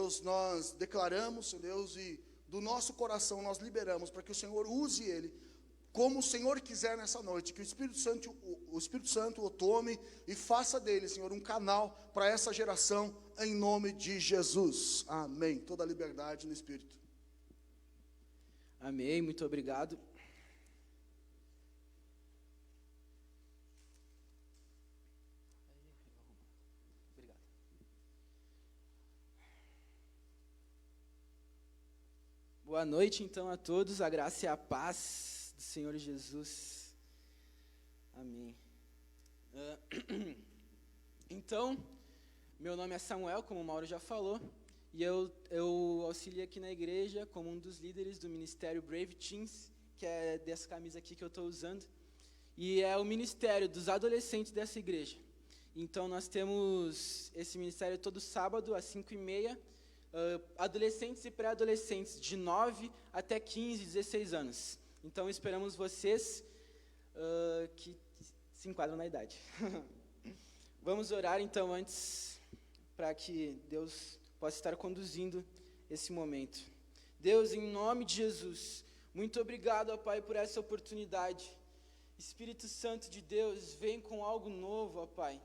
Deus, nós declaramos, Senhor Deus, e do nosso coração nós liberamos para que o Senhor use ele como o Senhor quiser nessa noite, que o Espírito Santo o tome e faça dele, Senhor, um canal para essa geração, em nome de Jesus. Amém. Toda a liberdade no Espírito. Amém, muito obrigado. Obrigado. Boa noite, então, a todos. A graça e a paz do Senhor Jesus. Amém. Então, meu nome é Samuel, como o Mauro já falou, e eu auxilio aqui na igreja como um dos líderes do ministério Brave Teens, que é dessa camisa aqui que eu estou usando, e é o ministério dos adolescentes dessa igreja. Então, nós temos esse ministério todo sábado, às 5h30, adolescentes e pré-adolescentes, de 9 até 15, 16 anos. Então, esperamos vocês que se enquadram na idade. Vamos orar, então, antes, para que Deus possa estar conduzindo esse momento. Deus, em nome de Jesus, muito obrigado, ó Pai, por essa oportunidade. Espírito Santo de Deus, vem com algo novo, ó Pai.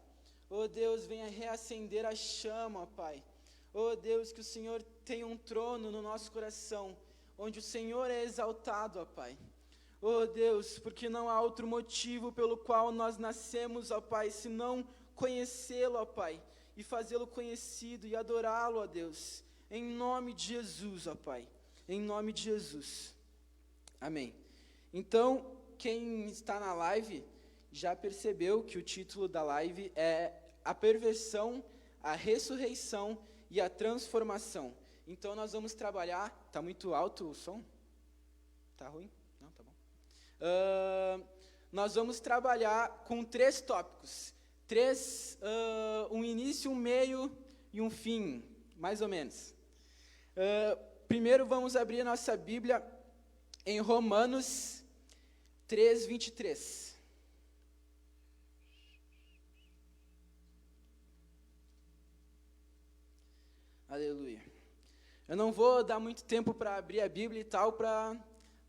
Ó Deus, venha reacender a chama, ó Pai. Ó Deus, que o Senhor tenha um trono no nosso coração, onde o Senhor é exaltado, ó Pai. Ó Deus, porque não há outro motivo pelo qual nós nascemos, ó Pai, senão conhecê-lo, ó Pai, e fazê-lo conhecido e adorá-lo, ó Deus, em nome de Jesus, ó Pai, em nome de Jesus. Amém. Então, quem está na live já percebeu que o título da live é A Perversão, a Ressurreição e a Transformação. Então, nós vamos trabalhar... Está muito alto o som? Está ruim? Não, tá bom. Nós vamos trabalhar com 3 tópicos. Um início, um meio e um fim, mais ou menos. Primeiro, vamos abrir a nossa Bíblia em Romanos 3, 23. Aleluia. Eu não vou dar muito tempo para abrir a Bíblia e tal, para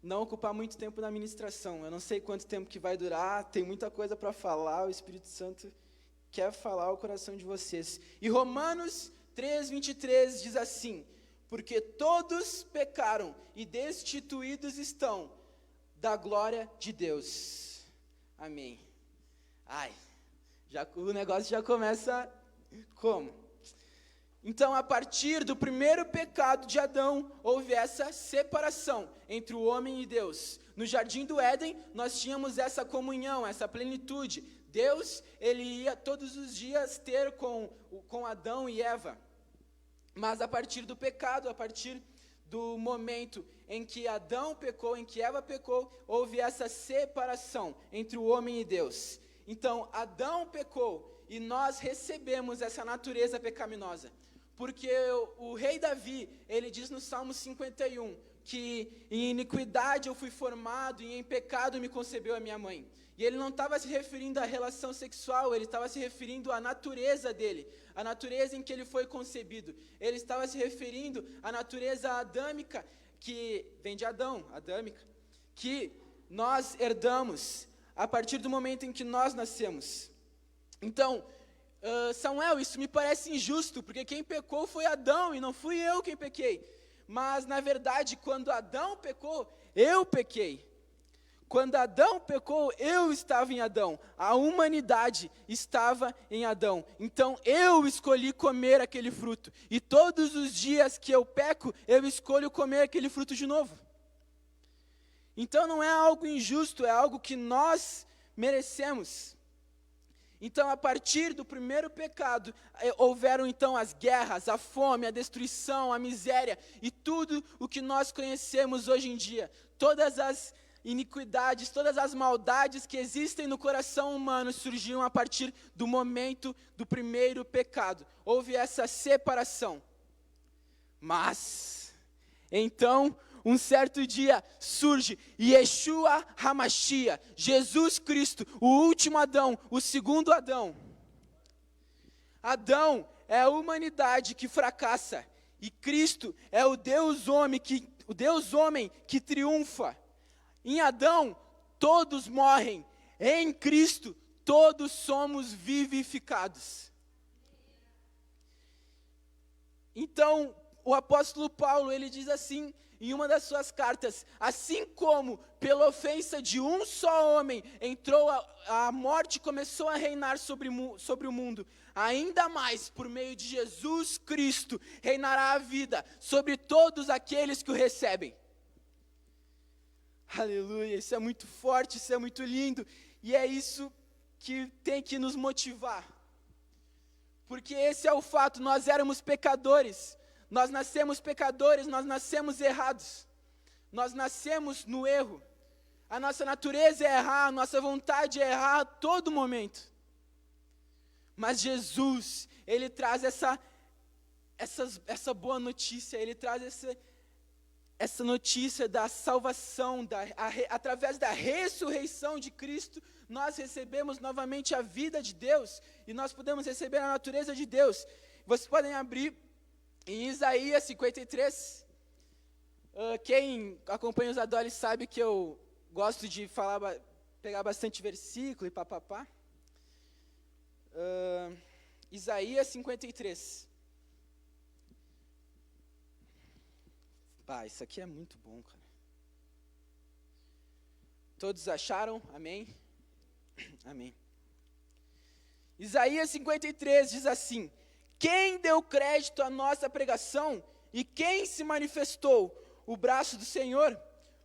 não ocupar muito tempo na ministração. Eu não sei quanto tempo que vai durar, tem muita coisa para falar, o Espírito Santo quer falar ao coração de vocês. E Romanos 3, 23 diz assim: porque todos pecaram e destituídos estão da glória de Deus. Amém. O negócio já começa como? Então, a partir do primeiro pecado de Adão, houve essa separação entre o homem e Deus. No Jardim do Éden, nós tínhamos essa comunhão, essa plenitude. Deus, ele ia todos os dias ter com Adão e Eva. Mas a partir do pecado, a partir do momento em que Adão pecou, em que Eva pecou, houve essa separação entre o homem e Deus. Então, Adão pecou e nós recebemos essa natureza pecaminosa. Porque o rei Davi, ele diz no Salmo 51, que em iniquidade eu fui formado e em pecado me concebeu a minha mãe. E ele não estava se referindo à relação sexual, ele estava se referindo à natureza dele, a natureza em que ele foi concebido. Ele estava se referindo à natureza adâmica, que vem de Adão, adâmica, que nós herdamos a partir do momento em que nós nascemos. Então, Samuel, isso me parece injusto, porque quem pecou foi Adão e não fui eu quem pequei. Mas, na verdade, quando Adão pecou, eu pequei. Quando Adão pecou, eu estava em Adão. A humanidade estava em Adão. Então, eu escolhi comer aquele fruto. E todos os dias que eu peco, eu escolho comer aquele fruto de novo. Então, não é algo injusto, é algo que nós merecemos. Então, a partir do primeiro pecado, houveram então as guerras, a fome, a destruição, a miséria e tudo o que nós conhecemos hoje em dia. Todas as iniquidades, todas as maldades que existem no coração humano surgiram a partir do momento do primeiro pecado. Houve essa separação. Mas, então, um certo dia surge Yeshua HaMashiach, Jesus Cristo, o último Adão, o segundo Adão. Adão é a humanidade que fracassa E Cristo é o Deus homem que triunfa. Em Adão, todos morrem. Em Cristo, todos somos vivificados. Então, o apóstolo Paulo, ele diz assim, em uma das suas cartas: assim como pela ofensa de um só homem entrou a morte, começou a reinar sobre o mundo, ainda mais por meio de Jesus Cristo reinará a vida sobre todos aqueles que o recebem. Aleluia, isso é muito forte, isso é muito lindo, e é isso que tem que nos motivar, porque esse é o fato. Nós éramos pecadores, nós nascemos pecadores, nós nascemos errados, nós nascemos no erro, a nossa natureza é errar, a nossa vontade é errar a todo momento, mas Jesus, Ele traz essa boa notícia, Ele traz essa notícia da salvação, através da ressurreição de Cristo, nós recebemos novamente a vida de Deus, e nós podemos receber a natureza de Deus. Vocês podem abrir em Isaías 53, quem acompanha os Adoles sabe que eu gosto de pegar bastante versículo e papapá. Isaías 53. Isso aqui é muito bom, cara. Todos acharam? Amém? Amém. Isaías 53 diz assim: quem deu crédito à nossa pregação e quem se manifestou o braço do Senhor?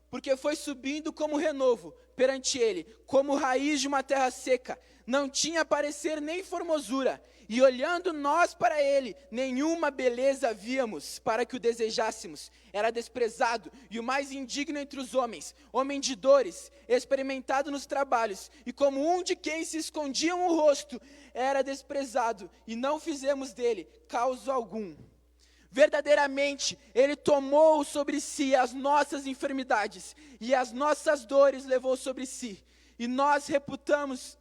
Porque foi subindo como renovo perante ele, como raiz de uma terra seca, não tinha parecer nem formosura, e olhando nós para ele, nenhuma beleza víamos para que o desejássemos. Era desprezado e o mais indigno entre os homens, homem de dores, experimentado nos trabalhos, e como um de quem se escondiam o rosto, era desprezado, e não fizemos dele causa algum. Verdadeiramente, Ele tomou sobre si as nossas enfermidades, e as nossas dores levou sobre si, e nós reputamos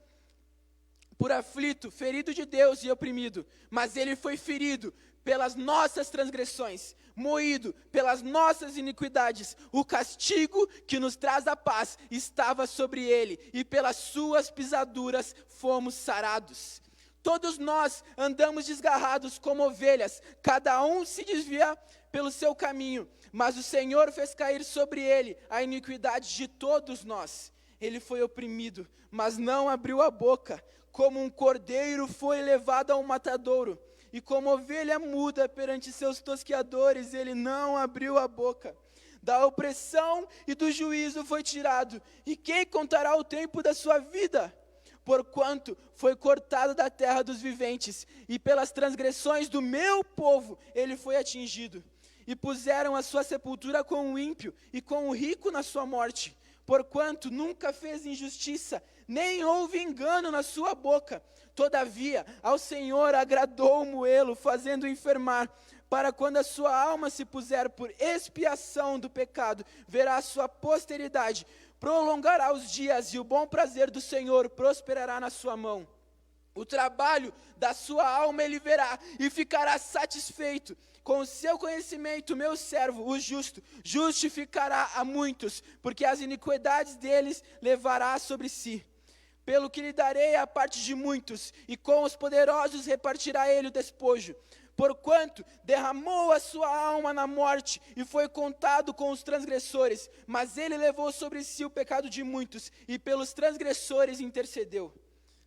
por aflito, ferido de Deus e oprimido, mas Ele foi ferido pelas nossas transgressões, moído pelas nossas iniquidades. O castigo que nos traz a paz estava sobre Ele, e pelas suas pisaduras fomos sarados. Todos nós andamos desgarrados como ovelhas, cada um se desvia pelo seu caminho, mas o Senhor fez cair sobre ele a iniquidade de todos nós. Ele foi oprimido, mas não abriu a boca, como um cordeiro foi levado ao matadouro, e como ovelha muda perante seus tosqueadores, ele não abriu a boca. Da opressão e do juízo foi tirado, e quem contará o tempo da sua vida? Porquanto foi cortado da terra dos viventes, e pelas transgressões do meu povo ele foi atingido. E puseram a sua sepultura com o ímpio, e com o rico na sua morte. Porquanto nunca fez injustiça, nem houve engano na sua boca. Todavia, ao Senhor agradou moê-lo, fazendo enfermar, para quando a sua alma se puser por expiação do pecado, verá a sua posteridade, prolongará os dias, e o bom prazer do Senhor prosperará na sua mão. O trabalho da sua alma ele verá, e ficará satisfeito. Com o seu conhecimento, meu servo, o justo, justificará a muitos, porque as iniquidades deles levará sobre si. Pelo que lhe darei a parte de muitos, e com os poderosos repartirá ele o despojo. Porquanto derramou a sua alma na morte, e foi contado com os transgressores, mas ele levou sobre si o pecado de muitos, e pelos transgressores intercedeu.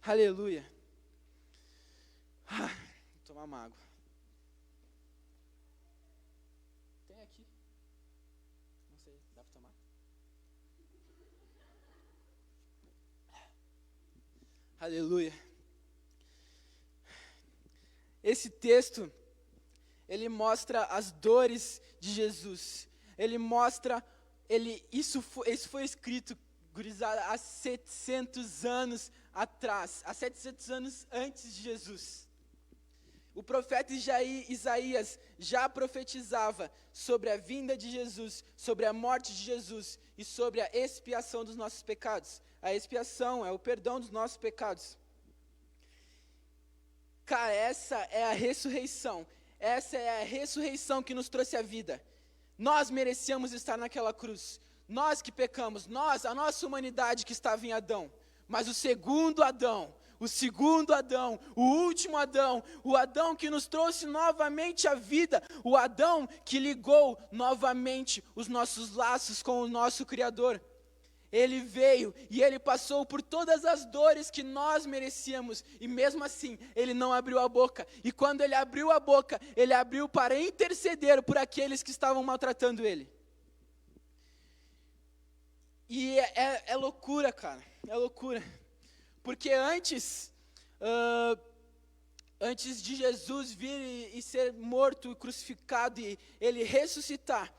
Aleluia. Vou tomar uma água. Tem aqui? Não sei, dá para tomar? Aleluia. Esse texto, ele mostra as dores de Jesus. Ele mostra, isso foi escrito, gurizada, há 700 anos atrás, há 700 anos antes de Jesus. O profeta Isaías já profetizava sobre a vinda de Jesus, sobre a morte de Jesus e sobre a expiação dos nossos pecados. A expiação é o perdão dos nossos pecados. Cara, essa é a ressurreição, essa é a ressurreição que nos trouxe a vida. Nós merecíamos estar naquela cruz. Nós que pecamos, a nossa humanidade que estava em Adão. Mas o segundo Adão, o último Adão, o Adão que nos trouxe novamente a vida, o Adão que ligou novamente os nossos laços com o nosso Criador. Ele veio e ele passou por todas as dores que nós merecíamos, e mesmo assim, ele não abriu a boca. E quando ele abriu a boca, ele abriu para interceder por aqueles que estavam maltratando ele. E é loucura, cara, é loucura. Porque antes de Jesus vir e ser morto e crucificado e ele ressuscitar,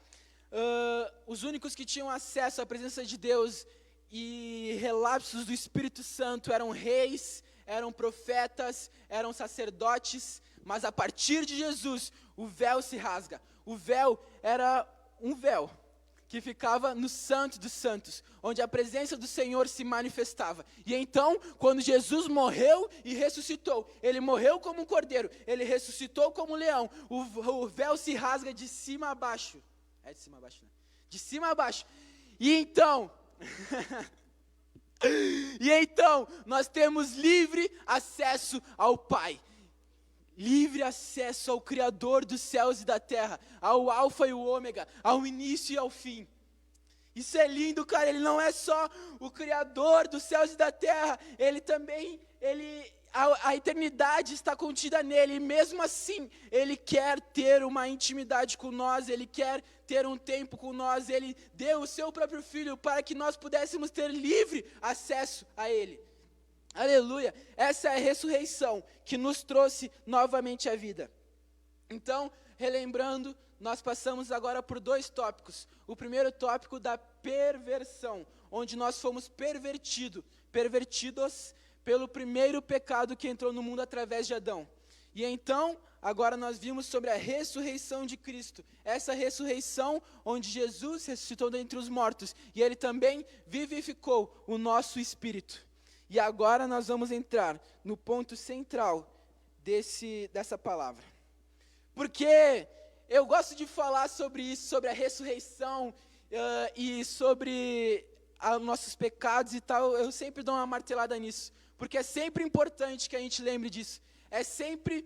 os únicos que tinham acesso à presença de Deus e relapsos do Espírito Santo eram reis, eram profetas, eram sacerdotes, mas a partir de Jesus, o véu se rasga. O véu era um véu que ficava no Santo dos Santos, onde a presença do Senhor se manifestava. E então, quando Jesus morreu e ressuscitou, ele morreu como um cordeiro, ele ressuscitou como um leão, o véu se rasga de cima a baixo. É de cima a baixo, né? De cima a baixo. E então, nós temos livre acesso ao Pai. Livre acesso ao Criador dos céus e da terra, ao Alfa e o Ômega, ao início e ao fim. Isso é lindo, cara. Ele não é só o Criador dos céus e da terra, ele também, a eternidade está contida nele, e mesmo assim, ele quer ter uma intimidade com nós, ele quer ter um tempo com nós, ele deu o seu próprio Filho para que nós pudéssemos ter livre acesso a ele. Aleluia, essa é a ressurreição que nos trouxe novamente a vida. Então, relembrando, nós passamos agora por 2 tópicos. O primeiro tópico da perversão, onde nós fomos pervertidos pelo primeiro pecado que entrou no mundo através de Adão. E então, agora nós vimos sobre a ressurreição de Cristo. Essa ressurreição onde Jesus ressuscitou dentre os mortos e ele também vivificou o nosso espírito. E agora nós vamos entrar no ponto central dessa palavra. Porque eu gosto de falar sobre isso, sobre a ressurreição e sobre nossos pecados e tal. Eu sempre dou uma martelada nisso, porque é sempre importante que a gente lembre disso. É sempre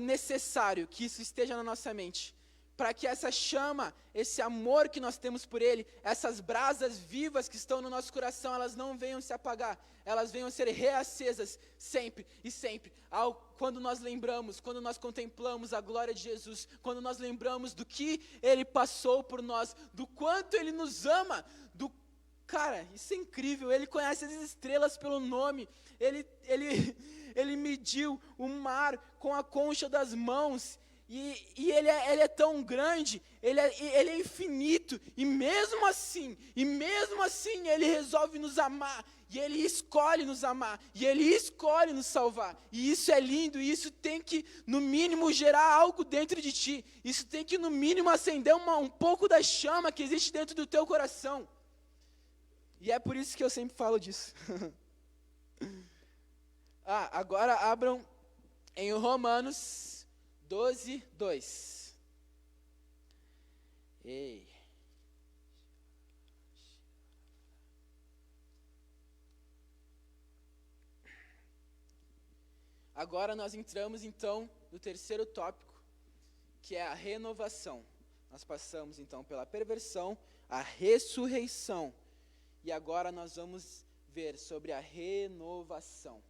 necessário que isso esteja na nossa mente, para que essa chama, esse amor que nós temos por Ele, essas brasas vivas que estão no nosso coração, elas não venham se apagar, elas venham ser reacesas sempre e sempre. Quando nós lembramos, quando nós contemplamos a glória de Jesus, quando nós lembramos do que Ele passou por nós, do quanto Ele nos ama, cara, isso é incrível. Ele conhece as estrelas pelo nome, Ele mediu o mar com a concha das mãos, e ele é tão grande, ele é infinito, e mesmo assim, ele resolve nos amar, e ele escolhe nos amar, e ele escolhe nos salvar, e isso é lindo, e isso tem que, no mínimo, gerar algo dentro de ti, isso tem que, no mínimo, acender um pouco da chama que existe dentro do teu coração, e é por isso que eu sempre falo disso. Agora abram em Romanos 12, 2. Ei. Agora nós entramos então no terceiro tópico, que é a renovação. Nós passamos então pela perversão, a ressurreição, e agora nós vamos ver sobre a renovação.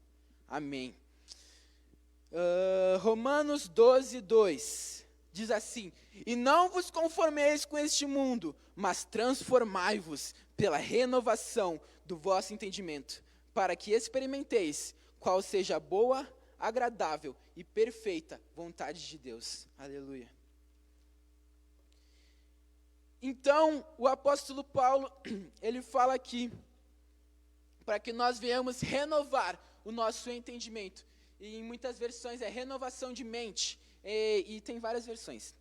Amém. Romanos 12, 2 diz assim: e não vos conformeis com este mundo, mas transformai-vos pela renovação do vosso entendimento, para que experimenteis qual seja a boa, agradável e perfeita vontade de Deus. Aleluia. Então, o apóstolo Paulo, ele fala aqui, para que nós venhamos renovar o nosso entendimento. E em muitas versões é renovação de mente, e tem várias versões.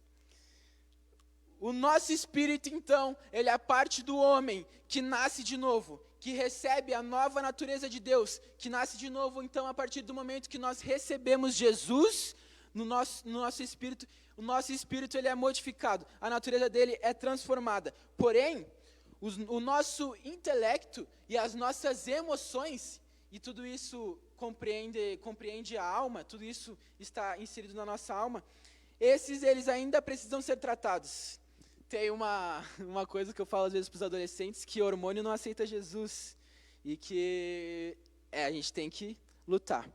O nosso espírito, então, ele é a parte do homem que nasce de novo, que recebe a nova natureza de Deus, que nasce de novo, então, a partir do momento que nós recebemos Jesus no nosso espírito, o nosso espírito ele é modificado, a natureza dele é transformada. Porém, o nosso intelecto e as nossas emoções, e tudo isso compreende a alma, tudo isso está inserido na nossa alma, eles ainda precisam ser tratados. Tem uma coisa que eu falo às vezes para os adolescentes, que hormônio não aceita Jesus, e que a gente tem que lutar.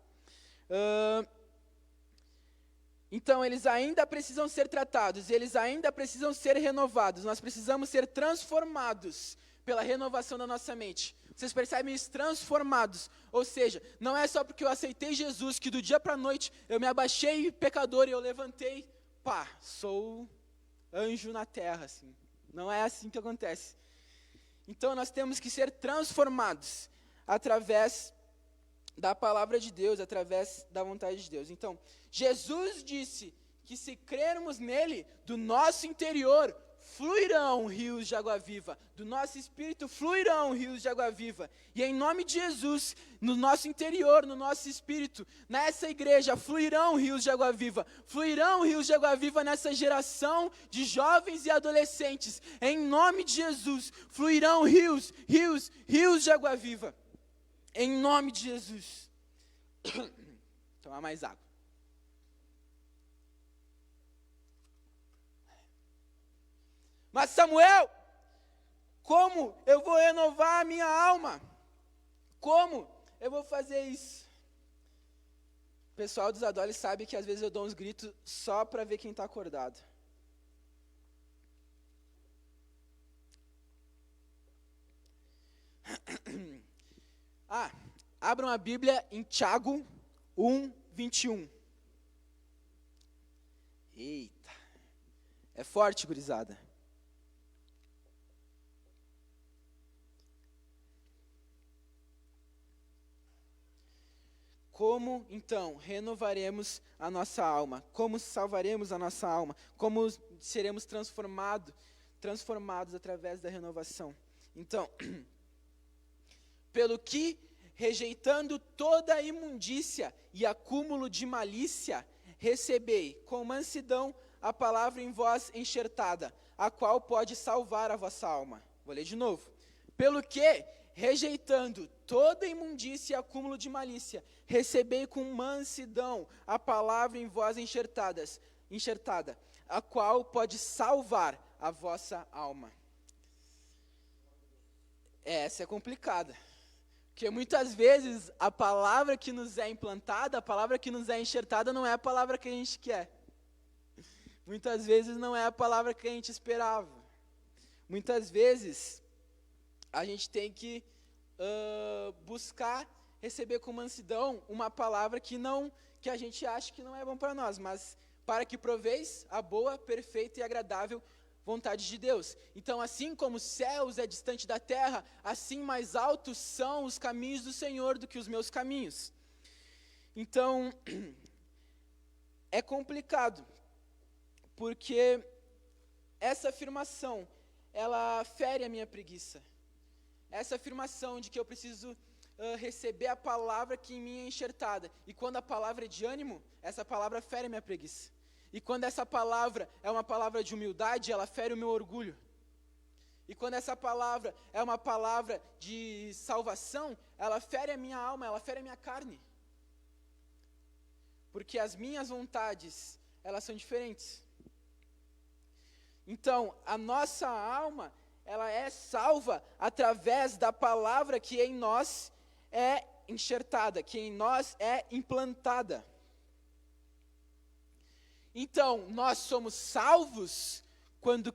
Então, eles ainda precisam ser tratados, eles ainda precisam ser renovados, nós precisamos ser transformados pela renovação da nossa mente. Vocês percebem isso? Transformados. Ou seja, não é só porque eu aceitei Jesus, que do dia para a noite eu me abaixei pecador e eu levantei, sou anjo na terra, assim. Não é assim que acontece. Então, nós temos que ser transformados através da palavra de Deus, através da vontade de Deus. Então, Jesus disse que se crermos nele, do nosso interior fluirão rios de água viva, do nosso espírito fluirão rios de água viva. E em nome de Jesus, no nosso interior, no nosso espírito, nessa igreja, fluirão rios de água viva. Fluirão rios de água viva nessa geração de jovens e adolescentes. Em nome de Jesus, fluirão rios de água viva. Em nome de Jesus. Tomar mais água. Mas Samuel, como eu vou renovar a minha alma? Como eu vou fazer isso? O pessoal dos Adoles sabe que às vezes eu dou uns gritos só para ver quem está acordado. Abram a Bíblia em Tiago 1:21. Eita, é forte, gurizada. Como, então, renovaremos a nossa alma? Como salvaremos a nossa alma? Como seremos transformados através da renovação? Então, pelo que, rejeitando toda a imundícia e acúmulo de malícia, recebei com mansidão a palavra em vós enxertada, a qual pode salvar a vossa alma. Vou ler de novo. Pelo que, rejeitando toda imundícia e acúmulo de malícia, recebei com mansidão a palavra em vós enxertada, a qual pode salvar a vossa alma. Essa é complicada, porque muitas vezes a palavra que nos é implantada, a palavra que nos é enxertada não é a palavra que a gente quer. Muitas vezes não é a palavra que a gente esperava. Muitas vezes a gente tem que buscar receber com mansidão uma palavra que a gente acha que não é bom para nós, mas para que proveis a boa, perfeita e agradável vontade de Deus. Então, assim como os céus é distante da terra, assim mais altos são os caminhos do Senhor do que os meus caminhos. Então, é complicado, porque essa afirmação, ela fere a minha preguiça. Essa afirmação de que eu preciso receber a palavra que em mim é enxertada. E quando a palavra é de ânimo, essa palavra fere a minha preguiça. E quando essa palavra é uma palavra de humildade, ela fere o meu orgulho. E quando essa palavra é uma palavra de salvação, ela fere a minha alma, ela fere a minha carne. Porque as minhas vontades, elas são diferentes. Então, a nossa alma, ela é salva através da palavra que em nós é enxertada, que em nós é implantada. Então, nós somos salvos quando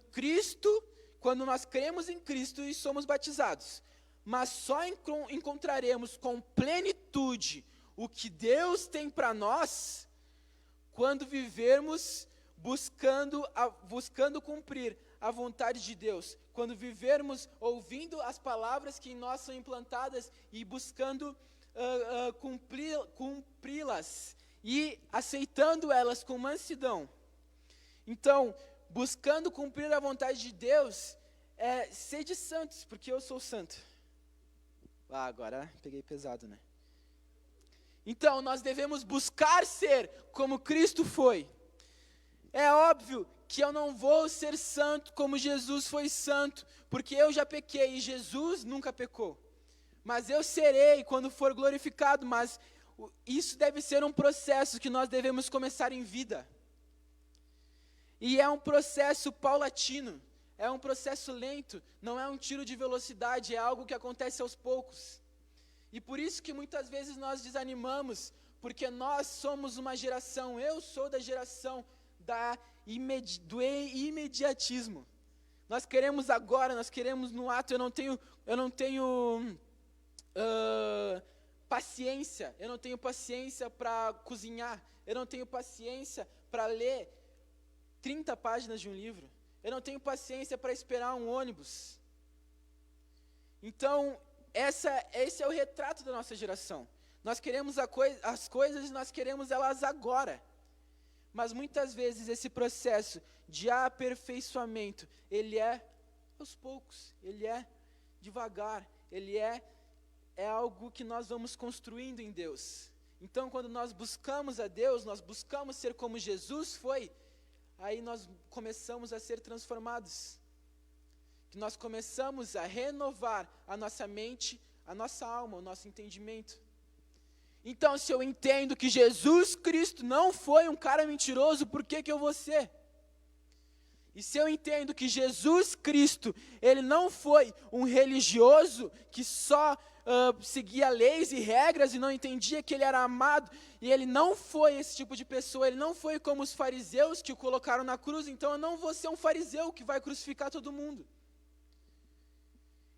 nós cremos em Cristo e somos batizados. Mas só encontraremos com plenitude o que Deus tem para nós quando vivermos buscando cumprir a vontade de Deus, quando vivermos ouvindo as palavras que em nós são implantadas e buscando cumpri-las e aceitando elas com mansidão. Então, buscando cumprir a vontade de Deus, sede santos, porque eu sou santo. Agora peguei pesado, né? Então, nós devemos buscar ser como Cristo foi. É óbvio que eu não vou ser santo como Jesus foi santo, porque eu já pequei e Jesus nunca pecou. Mas eu serei quando for glorificado, mas isso deve ser um processo que nós devemos começar em vida. E é um processo paulatino, é um processo lento, não é um tiro de velocidade, é algo que acontece aos poucos. E por isso que muitas vezes nós desanimamos, porque nós somos uma geração, eu sou da geração do imediatismo. Nós queremos agora, nós queremos no ato. Eu não tenho paciência, eu não tenho paciência para cozinhar, eu não tenho paciência para ler 30 páginas de um livro, eu não tenho paciência para esperar um ônibus. Então, esse é o retrato da nossa geração. Nós queremos as coisas e nós queremos elas agora. Mas muitas vezes esse processo de aperfeiçoamento, ele é aos poucos, ele é devagar, ele é algo que nós vamos construindo em Deus. Então, quando nós buscamos a Deus, nós buscamos ser como Jesus foi, aí nós começamos a ser transformados. Que nós começamos a renovar a nossa mente, a nossa alma, o nosso entendimento. Então, se eu entendo que Jesus Cristo não foi um cara mentiroso, por que eu vou ser? E se eu entendo que Jesus Cristo, ele não foi um religioso que só seguia leis e regras e não entendia que ele era amado, e ele não foi esse tipo de pessoa, ele não foi como os fariseus que o colocaram na cruz, então eu não vou ser um fariseu que vai crucificar todo mundo.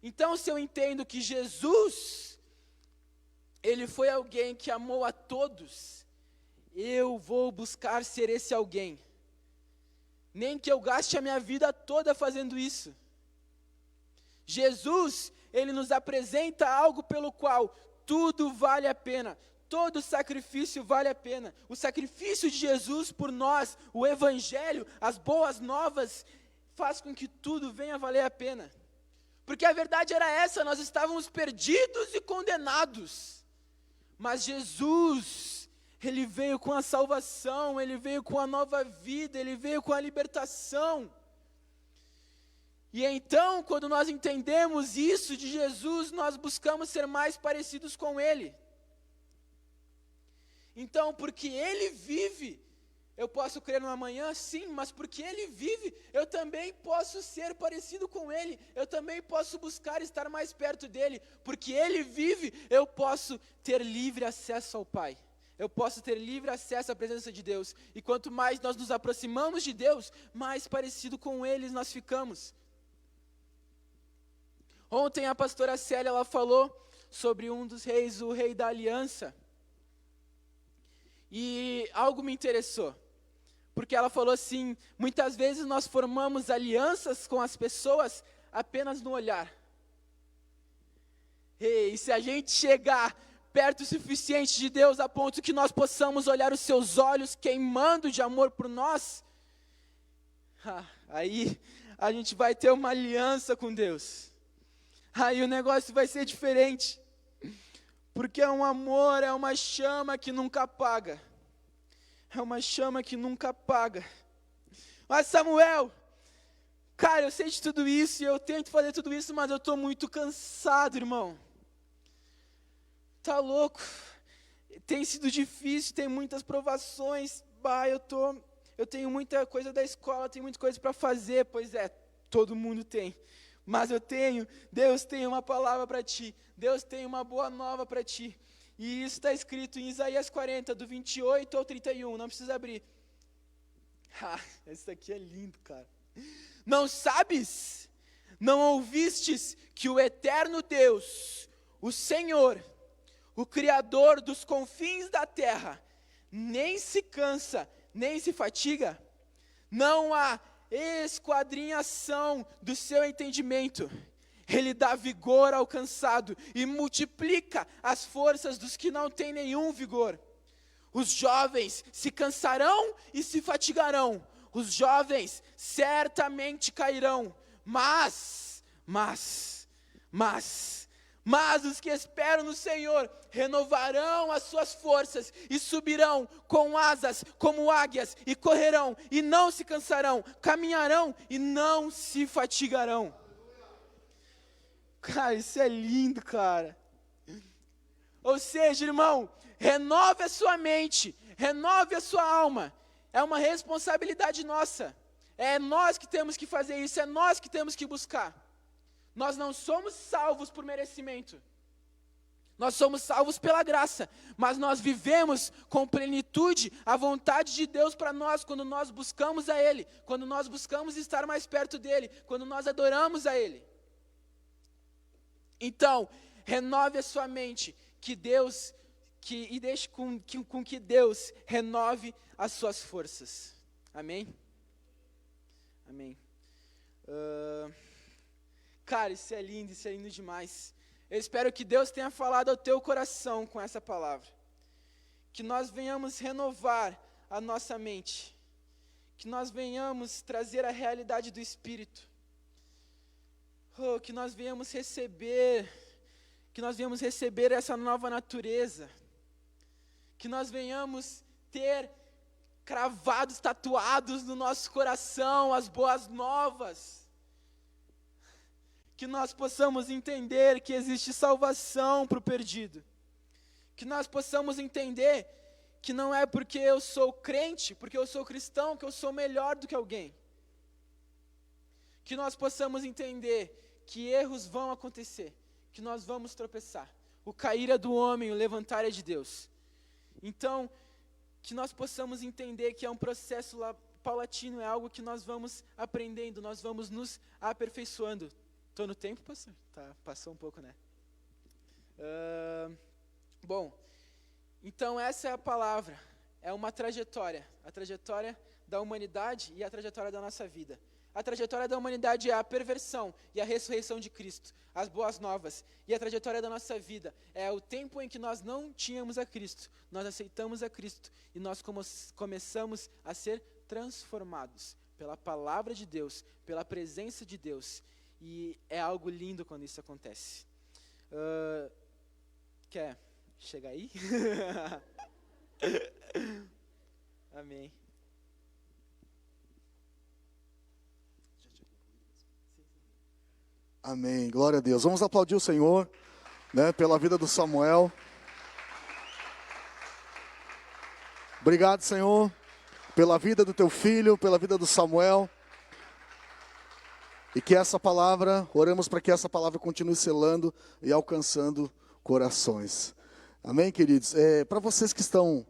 Então, se eu entendo que Jesus, ele foi alguém que amou a todos, eu vou buscar ser esse alguém. Nem que eu gaste a minha vida toda fazendo isso. Jesus, ele nos apresenta algo pelo qual tudo vale a pena. Todo sacrifício vale a pena. O sacrifício de Jesus por nós, o evangelho, as boas novas, faz com que tudo venha a valer a pena. Porque a verdade era essa, nós estávamos perdidos e condenados. Mas Jesus, ele veio com a salvação, ele veio com a nova vida, ele veio com a libertação. E então, quando nós entendemos isso de Jesus, nós buscamos ser mais parecidos com ele. Então, porque ele vive, eu posso crer no amanhã, sim, mas porque ele vive, eu também posso ser parecido com ele, eu também posso buscar estar mais perto dele, porque ele vive, eu posso ter livre acesso ao Pai, eu posso ter livre acesso à presença de Deus, e quanto mais nós nos aproximamos de Deus, mais parecido com ele nós ficamos. Ontem a pastora Célia, ela falou sobre um dos reis, o rei da aliança, e algo me interessou. Porque ela falou assim, muitas vezes nós formamos alianças com as pessoas apenas no olhar. E se a gente chegar perto o suficiente de Deus, a ponto que nós possamos olhar os seus olhos queimando de amor por nós, aí a gente vai ter uma aliança com Deus. Aí o negócio vai ser diferente. Porque é um amor, é uma chama que nunca apaga. É uma chama que nunca apaga. Mas Samuel, cara, eu sei de tudo isso e eu tento fazer tudo isso, mas eu estou muito cansado, irmão. Tá louco? Tem sido difícil, tem muitas provações. Eu tenho muita coisa da escola, tenho muita coisa para fazer. Pois é, todo mundo tem. Mas Deus tem uma palavra para ti. Deus tem uma boa nova para ti. E isso está escrito em Isaías 40, do 28 ao 31, não precisa abrir. Isso aqui é lindo, cara. Não sabes, não ouvistes que o eterno Deus, o Senhor, o Criador dos confins da terra, nem se cansa, nem se fatiga? Não há esquadrinhação do seu entendimento. Ele dá vigor ao cansado e multiplica as forças dos que não têm nenhum vigor. Os jovens se cansarão e se fatigarão. Os jovens certamente cairão. Mas Mas os que esperam no Senhor renovarão as suas forças e subirão com asas como águias e correrão e não se cansarão, caminharão e não se fatigarão. Cara, isso é lindo, cara. Ou seja, irmão, renove a sua mente, renove a sua alma. É uma responsabilidade nossa. É nós que temos que fazer isso, é nós que temos que buscar. Nós não somos salvos por merecimento. Nós somos salvos pela graça, mas nós vivemos com plenitude a vontade de Deus para nós quando nós buscamos a Ele, quando nós buscamos estar mais perto dEle, quando nós adoramos a Ele. Então, renove a sua mente, e deixe com que Deus renove as suas forças. Amém? Amém. Cara, isso é lindo demais. Eu espero que Deus tenha falado ao teu coração com essa palavra. Que nós venhamos renovar a nossa mente. Que nós venhamos trazer a realidade do Espírito. Que nós venhamos receber essa nova natureza. Que nós venhamos ter cravados, tatuados no nosso coração as boas novas. Que nós possamos entender que existe salvação para o perdido. Que nós possamos entender que não é porque eu sou crente, porque eu sou cristão, que eu sou melhor do que alguém. Que nós possamos entender que erros vão acontecer, que nós vamos tropeçar. O cair é do homem, o levantar é de Deus. Então, que nós possamos entender que é um processo paulatino, é algo que nós vamos aprendendo, nós vamos nos aperfeiçoando. Estou no tempo, pastor? Tá, passou um pouco, né? Bom, então essa é a palavra, é uma trajetória, a trajetória da humanidade e a trajetória da nossa vida. A trajetória da humanidade é a perversão e a ressurreição de Cristo, as boas novas. E a trajetória da nossa vida é o tempo em que nós não tínhamos a Cristo, nós aceitamos a Cristo e nós começamos a ser transformados pela palavra de Deus, pela presença de Deus. E é algo lindo quando isso acontece. Quer chegar aí? Amém. Amém, glória a Deus. Vamos aplaudir o Senhor, né, pela vida do Samuel. Obrigado, Senhor, pela vida do teu filho, pela vida do Samuel. E que essa palavra, oramos para que essa palavra continue selando e alcançando corações. Amém, queridos? Para vocês que estão